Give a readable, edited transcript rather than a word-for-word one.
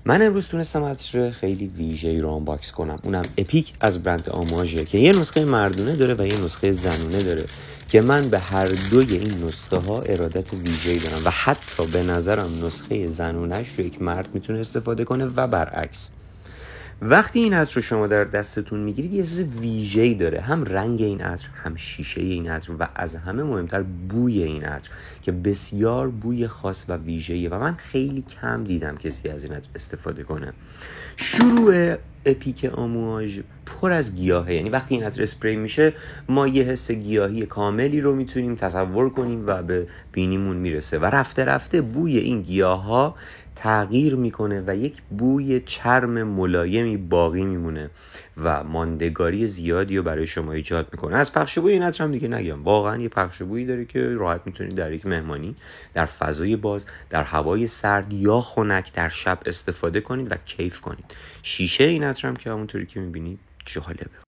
من امروز تونستم عطر خیلی ویژه‌ای رو آنباکس کنم، اونم اپیک از برند آماژه که یه نسخه مردونه داره و یه نسخه زنونه داره که من به هر دوی این نسخه ها ارادت ویژه‌ای دارم و حتی به نظرم نسخه زنونش رو یک مرد میتونه استفاده کنه و برعکس. وقتی این عطر رو شما در دستتون میگیرید یه چیز ویژه‌ای داره، هم رنگ این عطر، هم شیشه این عطر و از همه مهمتر بوی این عطر که بسیار بوی خاص و ویژه‌ایه و من خیلی کم دیدم کسی از این عطر استفاده کنه. شروع اپیک آمواژ پر از گیاهه، یعنی وقتی این عطر اسپری میشه ما یه حس گیاهی کاملی رو میتونیم تصور کنیم و به بینیمون میرسه و رفته رفته بوی این گیاها تغییر میکنه و یک بوی چرم ملایمی باقی میمونه و ماندگاری زیادی رو برای شما ایجاد میکنه. از پخش بوی این عطر هم دیگه نگم، واقعا یه پخش بویی داره که راحت میتونید در یک مهمانی، در فضای باز، در هوای سرد یا خنک در شب استفاده کنید و کیف کنید. شیشه این عطر هم که همونطوری که میبینید جالبه.